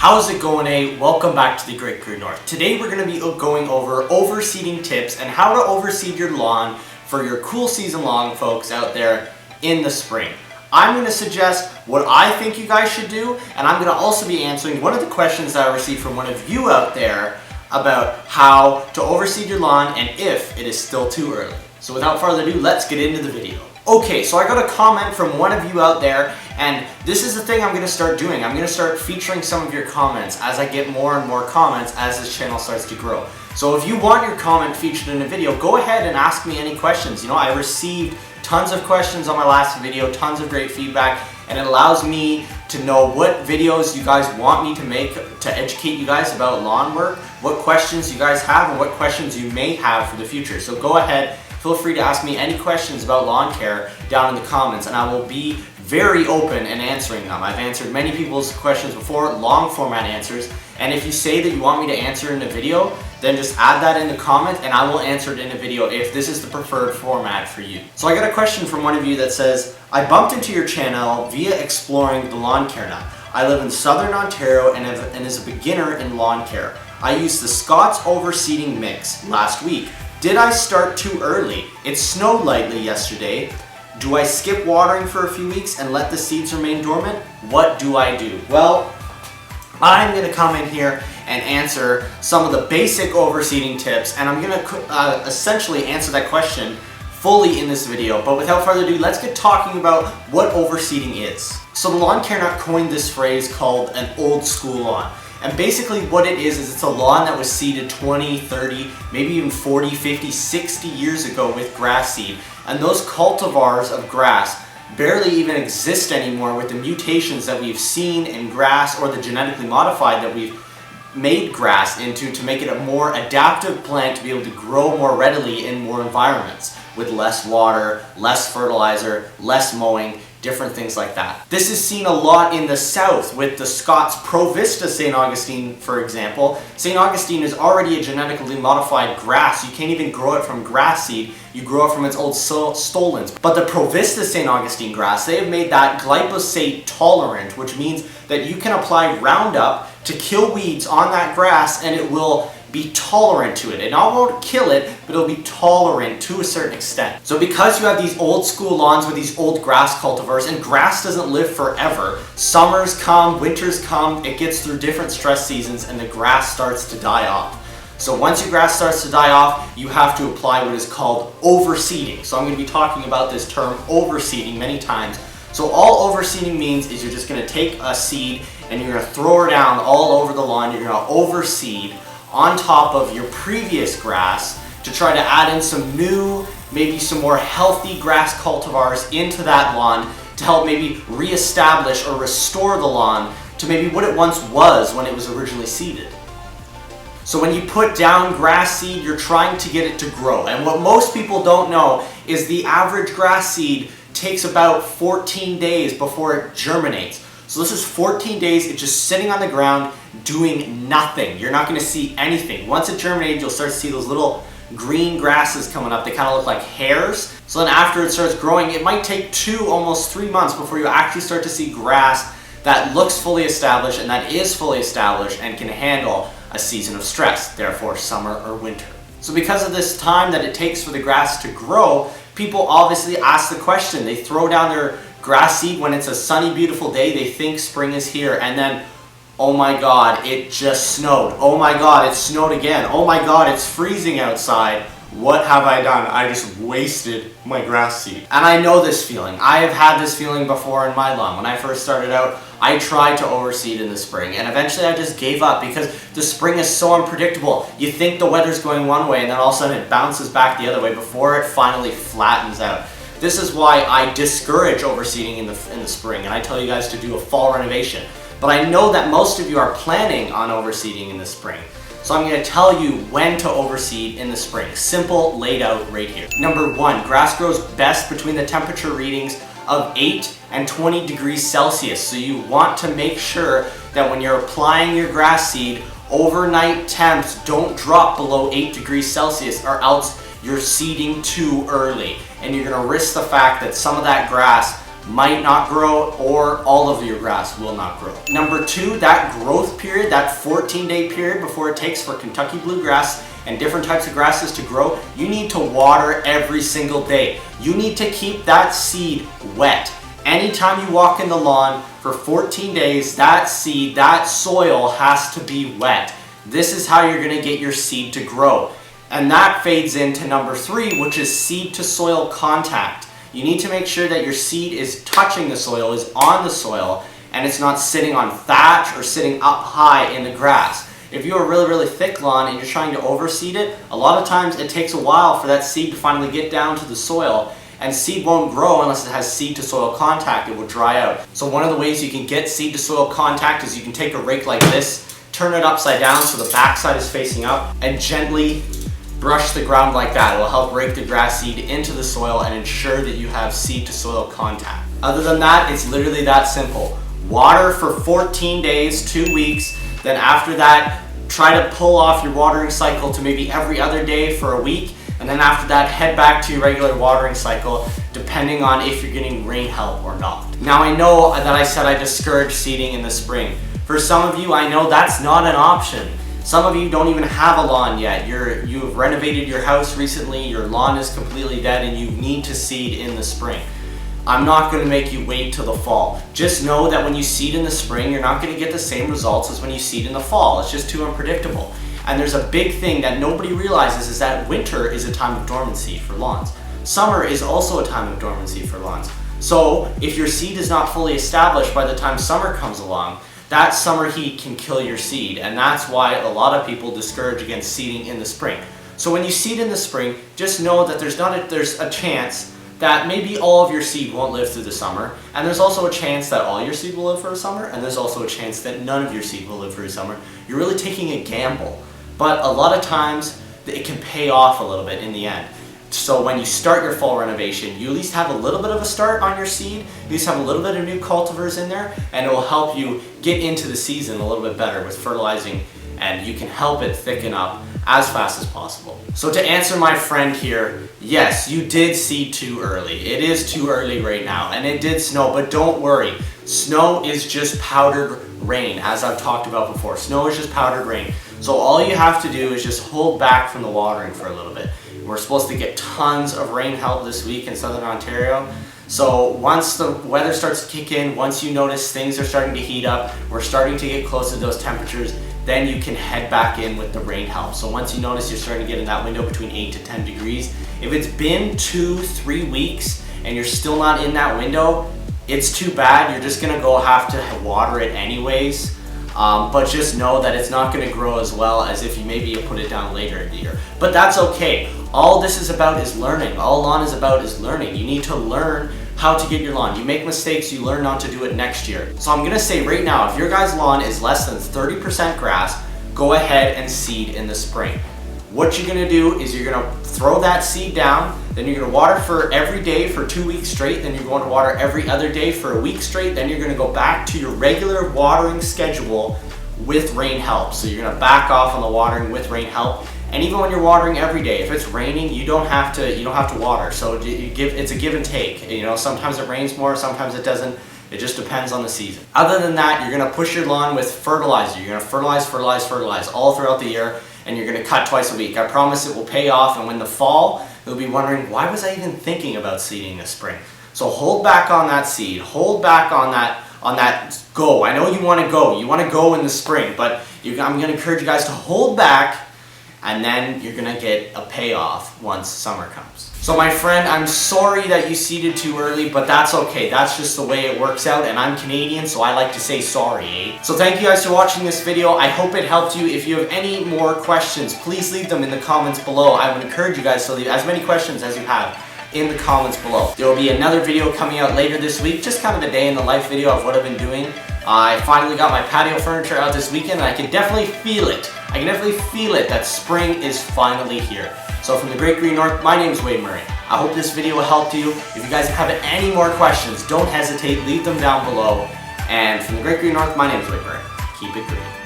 How's it going, Welcome back to the Great Green North. Today we're going to be going over overseeding tips and how to overseed your lawn for your cool season lawn folks out there in the spring. I'm going to suggest what I think you guys should do, and I'm going to also be answering one of the questions that I received from one of you out there about how to overseed your lawn and if it is still too early. So without further ado, let's get into the video. Okay, so I got a comment from one of you out there, and this is the thing I'm going to start doing. I'm going to start featuring some of your comments as I get more and more comments as this channel starts to grow. So if you want your comment featured in a video, go ahead and ask me any questions. You know, I received tons of questions on my last video, tons of great feedback, and it allows me to know what videos you guys want me to make to educate you guys about lawn work, what questions you guys have, and what questions you may have for the future. So go ahead, feel free to ask me any questions about lawn care down in the comments, and I will be very open in answering them. I've answered many people's questions before, long format answers, and if you say that you want me to answer in a video, then just add that in the comment and I will answer it in a video if this is the preferred format for you. So I got a question from one of you that says, I bumped into your channel via exploring the lawn care now. I live in Southern Ontario and is a beginner in lawn care. I used the Scott's Overseeding mix last week. Did I start too early? It snowed lightly yesterday. Do I skip watering for a few weeks and let the seeds remain dormant? What do I do? Well, I'm going to come in here and answer some of the basic overseeding tips, and I'm going to essentially answer that question fully in this video. But without further ado, let's get talking about what overseeding is. So the Lawn Care Nut coined this phrase called an old school lawn. And basically what it is it's a lawn that was seeded 20, 30, maybe even 40, 50, 60 years ago with grass seed. And those cultivars of grass barely even exist anymore with the mutations that we've seen in grass or the genetically modified that we've made grass into to make it a more adaptive plant to be able to grow more readily in more environments with less water, less fertilizer, less mowing, different things like that. This is seen a lot in the south with the Scott's Pro Vista St. Augustine, for example. St. Augustine is already a genetically modified grass. You can't even grow it from grass seed. You grow it from its old stolons. But the Pro Vista St. Augustine grass, they have made that glyphosate tolerant, which means that you can apply Roundup to kill weeds on that grass and it will be tolerant to it. It not won't kill it, but it'll be tolerant to a certain extent. So because you have these old school lawns with these old grass cultivars, and grass doesn't live forever, summers come, winters come, it gets through different stress seasons and the grass starts to die off. So once your grass starts to die off, you have to apply what is called overseeding. So I'm going to be talking about this term overseeding many times. So all overseeding means is you're just going to take a seed and you're going to throw her down all over the lawn. You're going to overseed on top of your previous grass to try to add in some new, maybe some more healthy grass cultivars into that lawn to help maybe reestablish or restore the lawn to maybe what it once was when it was originally seeded. So when you put down grass seed, you're trying to get it to grow. And what most people don't know is the average grass seed takes about 14 days before it germinates. So this is 14 days, it's just sitting on the ground doing nothing. You're not going to see anything. Once it germinates, you'll start to see those little green grasses coming up. They kind of look like hairs. So then after it starts growing, it might take 2, almost 3 months before you actually start to see grass that looks fully established and that is fully established and can handle a season of stress, therefore summer or winter. So because of this time that it takes for the grass to grow, people obviously ask the question. They throw down their grass seed when it's a sunny, beautiful day. They think spring is here, and then, oh my God, it just snowed. Oh my God, it snowed again. Oh my God, it's freezing outside. What have I done? I just wasted my grass seed. And I know this feeling. I have had this feeling before in my lawn. When I first started out, I tried to overseed in the spring, and eventually I just gave up because the spring is so unpredictable. You think the weather's going one way, and then all of a sudden it bounces back the other way before it finally flattens out. This is why I discourage overseeding in the spring, and I tell you guys to do a fall renovation. But I know that most of you are planning on overseeding in the spring. So I'm going to tell you when to overseed in the spring. Simple, laid out right here. Number 1, grass grows best between the temperature readings of 8 and 20 degrees Celsius. So you want to make sure that when you're applying your grass seed, overnight temps don't drop below 8 degrees Celsius, or else you're seeding too early. And you're going to risk the fact that some of that grass might not grow, or all of your grass will not grow. Number 2, that growth period, that 14-day period before it takes for Kentucky bluegrass and different types of grasses to grow, you need to water every single day. You need to keep that seed wet. Anytime you walk in the lawn for 14 days, that seed, that soil has to be wet. This is how you're gonna get your seed to grow. And that fades into number 3, which is seed to soil contact. You need to make sure that your seed is touching the soil, is on the soil, and it's not sitting on thatch or sitting up high in the grass. If you have a really, really thick lawn and you're trying to overseed it, a lot of times it takes a while for that seed to finally get down to the soil, and seed won't grow unless it has seed to soil contact. It will dry out. So one of the ways you can get seed to soil contact is you can take a rake like this, turn it upside down so the backside is facing up, and gently brush the ground like that. It will help rake the grass seed into the soil and ensure that you have seed to soil contact. Other than that, it's literally that simple. Water for 14 days, 2 weeks, then after that, try to pull off your watering cycle to maybe every other day for a week, and then after that, head back to your regular watering cycle, depending on if you're getting rain help or not. Now I know that I said I discourage seeding in the spring. For some of you, I know that's not an option. Some of you don't even have a lawn yet. You've renovated your house recently, your lawn is completely dead, and you need to seed in the spring. I'm not gonna make you wait till the fall. Just know that when you seed in the spring, you're not gonna get the same results as when you seed in the fall. It's just too unpredictable. And there's a big thing that nobody realizes is that winter is a time of dormancy for lawns. Summer is also a time of dormancy for lawns. So if your seed is not fully established by the time summer comes along, that summer heat can kill your seed, and that's why a lot of people discourage against seeding in the spring. So when you seed in the spring, just know that there's a chance that maybe all of your seed won't live through the summer, and there's also a chance that all your seed will live for a summer, and there's also a chance that none of your seed will live for a summer. You're really taking a gamble, but a lot of times it can pay off a little bit in the end. So when you start your fall renovation, you at least have a little bit of a start on your seed, at least have a little bit of new cultivars in there, and it will help you get into the season a little bit better with fertilizing, and you can help it thicken up as fast as possible. So to answer my friend here, yes, you did seed too early. It is too early right now, and it did snow, but don't worry. Snow is just powdered rain, as I've talked about before. Snow is just powdered rain. So all you have to do is just hold back from the watering for a little bit. We're supposed to get tons of rain help this week in Southern Ontario. So once the weather starts to kick in, once you notice things are starting to heat up, we're starting to get close to those temperatures, then you can head back in with the rain help. So once you notice you're starting to get in that window between 8 to 10 degrees, if it's been 2-3 weeks and you're still not in that window, it's too bad. You're just gonna go have to water it anyways. But just know that it's not going to grow as well as if you maybe put it down later in the year. But that's okay. All this is about is learning. All lawn is about is learning. You need to learn how to get your lawn. You make mistakes, you learn not to do it next year. So I'm going to say right now, if your guys' lawn is less than 30% grass, go ahead and seed in the spring. What you're going to do is you're going to throw that seed down, then you're going to water for every day for 2 weeks straight, then you're going to water every other day for a week straight, then you're going to go back to your regular watering schedule with rain help. So you're going to back off on the watering with rain help. And even when you're watering every day, if it's raining, you don't have to water. So it's a give and take. You know, sometimes it rains more, sometimes it doesn't. It just depends on the season. Other than that, you're going to push your lawn with fertilizer. You're going to fertilize all throughout the year, and you're going to cut twice a week. I promise it will pay off, and when the fall, you'll be wondering, why was I even thinking about seeding this spring? So hold back on that seed. Hold back on that go. I know you want to go. You want to go in the spring, but I'm going to encourage you guys to hold back, and then you're going to get a payoff once summer comes. So my friend, I'm sorry that you seeded too early, but that's okay. That's just the way it works out, and I'm Canadian, so I like to say sorry, eh? So thank you guys for watching this video. I hope it helped you. If you have any more questions, please leave them in the comments below. I would encourage you guys to leave as many questions as you have in the comments below. There will be another video coming out later this week, just kind of a day in the life video of what I've been doing. I finally got my patio furniture out this weekend, and I can definitely feel it. I can definitely feel it that spring is finally here. So from the Great Green North, my name is Wade Murray. I hope this video helped you. If you guys have any more questions, don't hesitate, leave them down below. And from the Great Green North, my name is Wade Murray. Keep it green.